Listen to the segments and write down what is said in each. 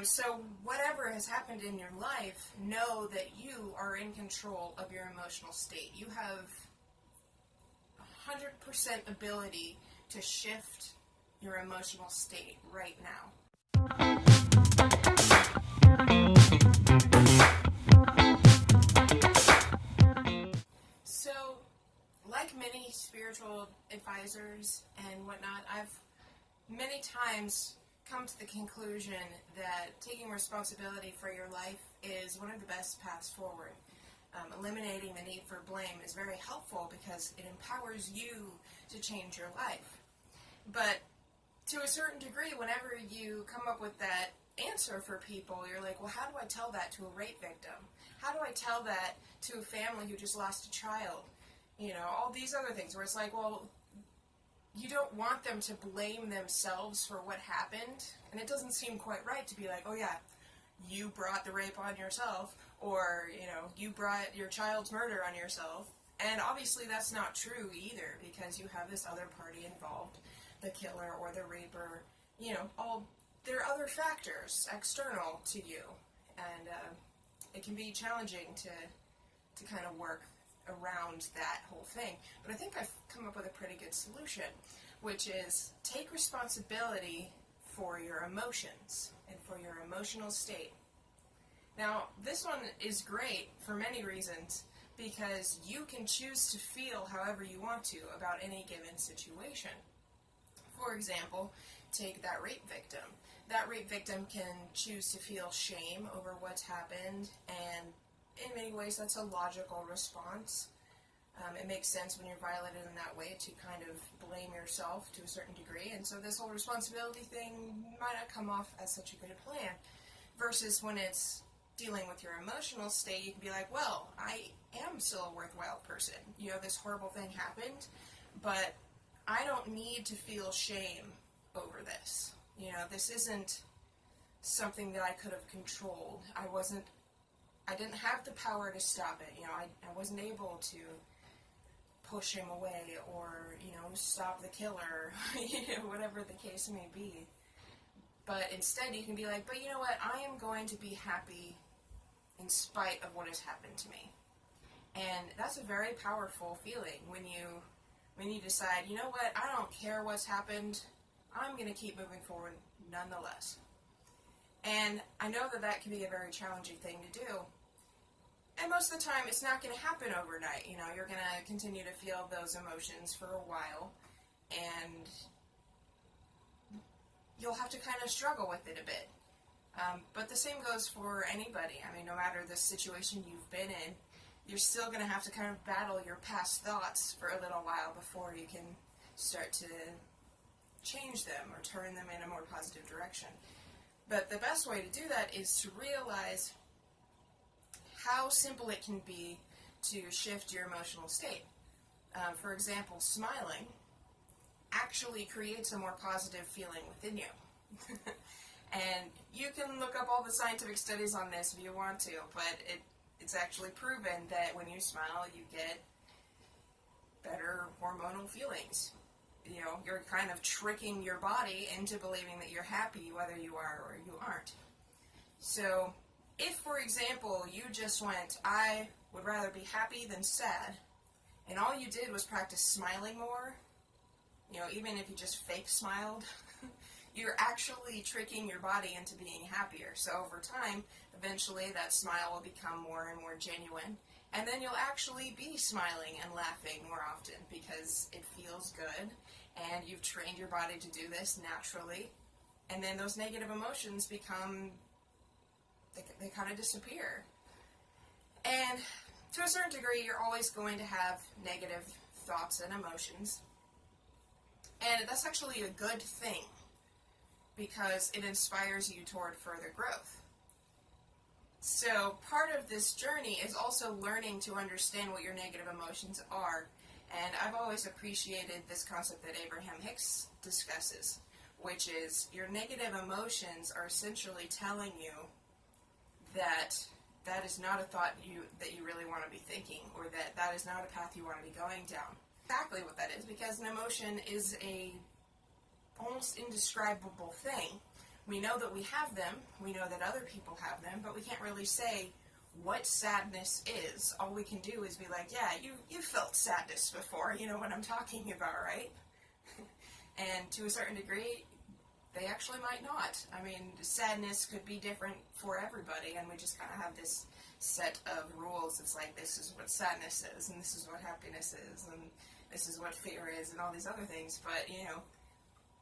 So whatever has happened in your life, know that you are in control of your emotional state. You have 100% ability to shift your emotional state right now. So, like many spiritual advisors and whatnot, I've many times come to the conclusion that taking responsibility for your life is one of the best paths forward. Eliminating the need for blame is very helpful because it empowers you to change your life. But to a certain degree, whenever you come up with that answer for people, you're like, well, how do I tell that to a rape victim? How do I tell that to a family who just lost a child? You know, all these other things where it's like, well, you don't want them to blame themselves for what happened, and it doesn't seem quite right to be like, oh yeah, you brought the rape on yourself, or, you know, you brought your child's murder on yourself. And obviously that's not true either, because you have this other party involved, the killer or the raper, you know, there are other factors external to you, and it can be challenging to kind of work around that whole thing. But I think I've come up with a pretty good solution, which is take responsibility for your emotions and for your emotional state. Now, this one is great for many reasons, because you can choose to feel however you want to about any given situation. For example, take that rape victim. That rape victim can choose to feel shame over what's happened, and in many ways that's a logical response. It makes sense when you're violated in that way to kind of blame yourself to a certain degree, and so this whole responsibility thing might not come off as such a good plan. Versus when it's dealing with your emotional state, you can be like, well, I am still a worthwhile person. You know, this horrible thing happened, but I don't need to feel shame over this. You know, this isn't something that I could have controlled. I didn't have the power to stop it. You know, I wasn't able to push him away or, you know, stop the killer, you know, whatever the case may be. But instead you can be like, but you know what, I am going to be happy in spite of what has happened to me. And that's a very powerful feeling when you decide, you know what, I don't care what's happened, I'm going to keep moving forward nonetheless. And I know that that can be a very challenging thing to do. And most of the time, it's not going to happen overnight. You know, you're going to continue to feel those emotions for a while, and you'll have to kind of struggle with it a bit. But the same goes for anybody. I mean, no matter the situation you've been in, you're still going to have to kind of battle your past thoughts for a little while before you can start to change them or turn them in a more positive direction. But the best way to do that is to realize how simple it can be to shift your emotional state. For example, smiling actually creates a more positive feeling within you. And you can look up all the scientific studies on this if you want to, but it's actually proven that when you smile, you get better hormonal feelings. You know, you're kind of tricking your body into believing that you're happy whether you are or you aren't. So, if, for example, you just went, I would rather be happy than sad, and all you did was practice smiling more, you know, even if you just fake smiled, you're actually tricking your body into being happier. So over time, eventually that smile will become more and more genuine, and then you'll actually be smiling and laughing more often because it feels good, and you've trained your body to do this naturally, and then those negative emotions become, they kind of disappear. And to a certain degree, you're always going to have negative thoughts and emotions, and that's actually a good thing, because it inspires you toward further growth. So part of this journey is also learning to understand what your negative emotions are, and I've always appreciated this concept that Abraham Hicks discusses, which is your negative emotions are essentially telling you that that is not a thought that you really want to be thinking, or that is not a path you want to be going down. Exactly what that is, because an emotion is a almost indescribable thing. we know that we have them, we know that other people have them, but we can't really say what sadness is. All we can do is be like, yeah, you felt sadness before, you know what I'm talking about, right? And to a certain degree, they actually might not. I mean, sadness could be different for everybody, and we just kind of have this set of rules. It's like, this is what sadness is, and this is what happiness is, and this is what fear is, and all these other things. But, you know,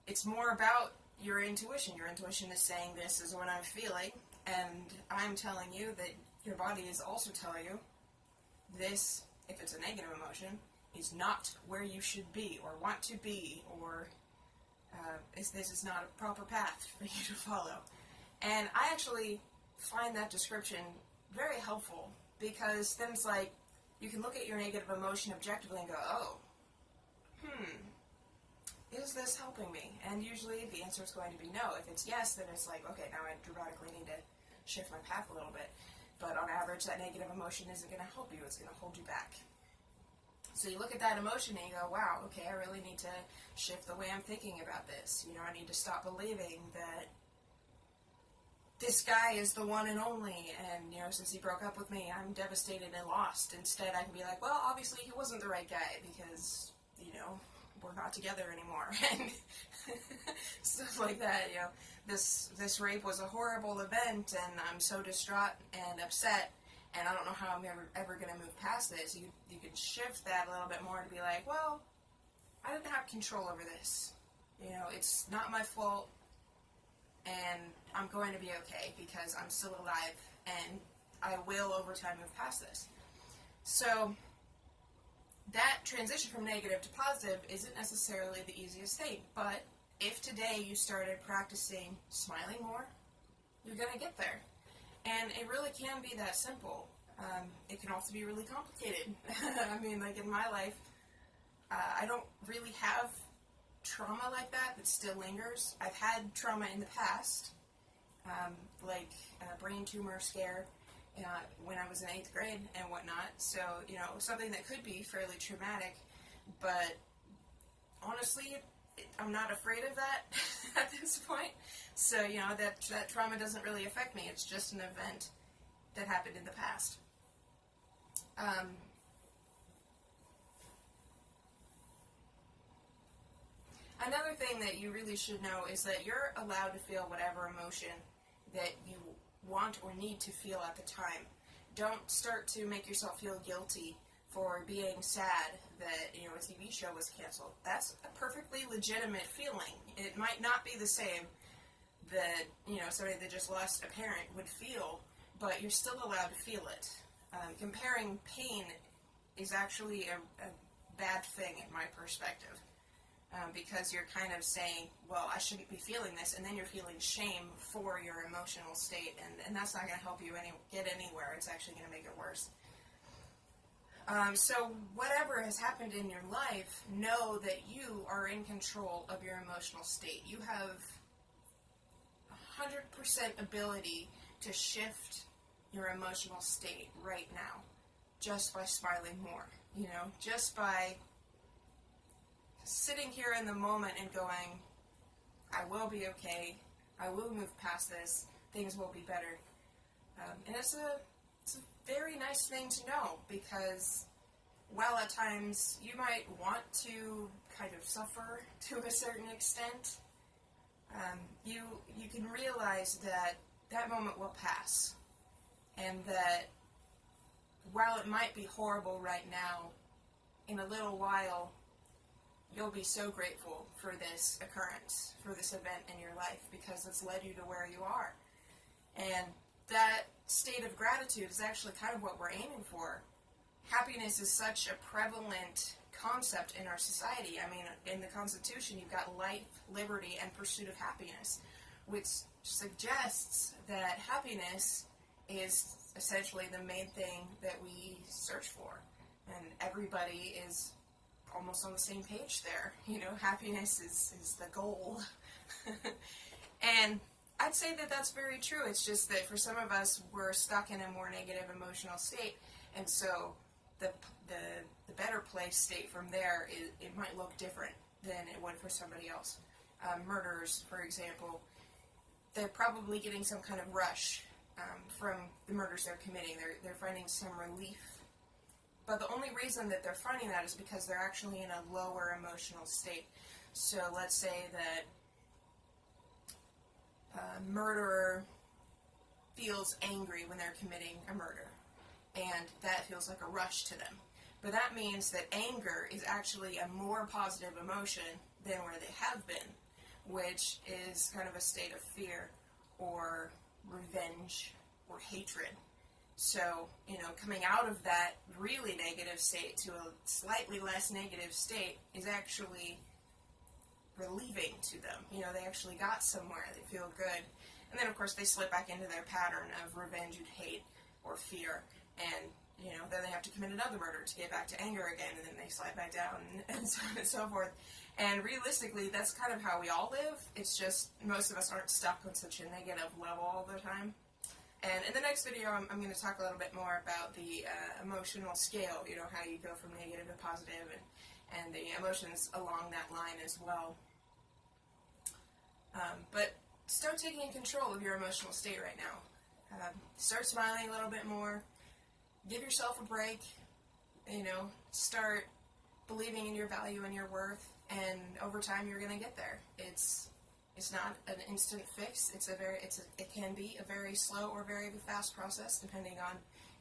it's more about your intuition. Your intuition is saying, this is what I'm feeling, and I'm telling you that your body is also telling you this, if it's a negative emotion, is not where you should be, or want to be, or this is not a proper path for you to follow. And I actually find that description very helpful, because things like, you can look at your negative emotion objectively and go, oh, is this helping me? And usually the answer is going to be no. If it's yes, then it's like, okay, now I dramatically need to shift my path a little bit. But on average, that negative emotion isn't going to help you. It's going to hold you back. So you look at that emotion and you go, wow, okay, I really need to shift the way I'm thinking about this. You know, I need to stop believing that this guy is the one and only, and, you know, since he broke up with me, I'm devastated and lost. Instead, I can be like, well, obviously he wasn't the right guy, because, you know, we're not together anymore, and stuff like that. You know, this rape was a horrible event, and I'm so distraught and upset, and I don't know how I'm ever going to move past this. You can shift that a little bit more to be like, well, I didn't have control over this. You know, it's not my fault, and I'm going to be okay because I'm still alive, and I will over time move past this. So that transition from negative to positive isn't necessarily the easiest thing, but if today you started practicing smiling more, you're going to get there. And it really can be that simple. It can also be really complicated. I mean, like in my life, I don't really have trauma like that still lingers. I've had trauma in the past, like a brain tumor scare when I was in 8th grade and whatnot. So, you know, something that could be fairly traumatic, but honestly, I'm not afraid of that at this point. So, you know, that trauma doesn't really affect me. It's just an event that happened in the past. Another thing that you really should know is that you're allowed to feel whatever emotion that you want or need to feel at the time. Don't start to make yourself feel guilty for being sad that, you know, a TV show was canceled. That's a perfectly legitimate feeling. It might not be the same that, you know, somebody that just lost a parent would feel, but you're still allowed to feel it. Comparing pain is actually a bad thing in my perspective. Because you're kind of saying, well, I shouldn't be feeling this, and then you're feeling shame for your emotional state, and that's not going to help you get anywhere. It's actually going to make it worse. So whatever has happened in your life, know that you are in control of your emotional state. You have 100% ability to shift your emotional state right now, just by smiling more, you know, just by sitting here in the moment and going, I will be okay, I will move past this, things will be better. And it's a very nice thing to know, because while at times you might want to kind of suffer to a certain extent, you can realize that that moment will pass, and that while it might be horrible right now, in a little while you'll be so grateful for this occurrence, for this event in your life, because it's led you to where you are. And that state of gratitude is actually kind of what we're aiming for. Happiness is such a prevalent concept in our society. I mean, in the Constitution, you've got life, liberty, and pursuit of happiness, which suggests that happiness is essentially the main thing that we search for. And everybody is almost on the same page there. You know, happiness is the goal. And I'd say that that's very true. It's just that for some of us, we're stuck in a more negative emotional state, and so the better place state from there, it might look different than it would for somebody else. Murders, for example, they're probably getting some kind of rush from the murders they're committing. They're finding some relief. But the only reason that they're finding that is because they're actually in a lower emotional state. So let's say that a murderer feels angry when they're committing a murder, and that feels like a rush to them. But that means that anger is actually a more positive emotion than where they have been, which is kind of a state of fear or revenge or hatred. So, coming out of that really negative state to a slightly less negative state is actually relieving to them. They actually got somewhere. They feel good. And then, of course, they slip back into their pattern of revenge and hate or fear. And, then they have to commit another murder to get back to anger again, and then they slide back down, and so on and so forth. And realistically, that's kind of how we all live. It's just most of us aren't stuck on such a negative level all the time. And in the next video, I'm going to talk a little bit more about the emotional scale, how you go from negative to positive, and the emotions along that line as well. But start taking control of your emotional state right now. Start smiling a little bit more. Give yourself a break. Start believing in your value and your worth, and over time you're going to get there. It's not an instant fix. It can be a very slow or very fast process depending on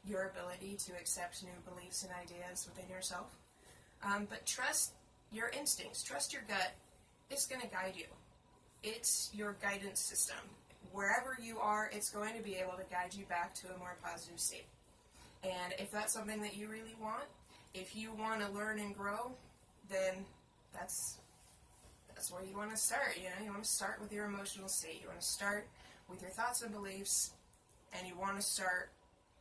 your ability to accept new beliefs and ideas within yourself. But trust your instincts. Trust your gut. It's going to guide you. It's your guidance system. Wherever you are, it's going to be able to guide you back to a more positive state. And if that's something that you really want, if you want to learn and grow, then that's where you want to start. You want to start with your emotional state. You want to start with your thoughts and beliefs, and you want to start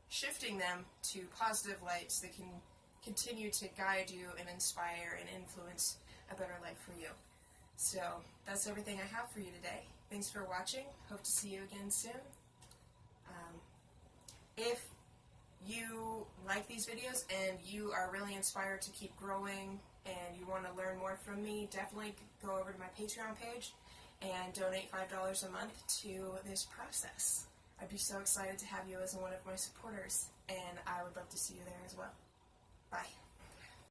shifting them to positive lights that can continue to guide you and inspire and influence a better life for you. So that's everything I have for you today. Thanks for watching. Hope to see you again soon. If you like these videos and you are really inspired to keep growing and you want to learn more from me, definitely go over to my Patreon page and donate $5 a month to this process. I'd be so excited to have you as one of my supporters, and I would love to see you there as well. Bye.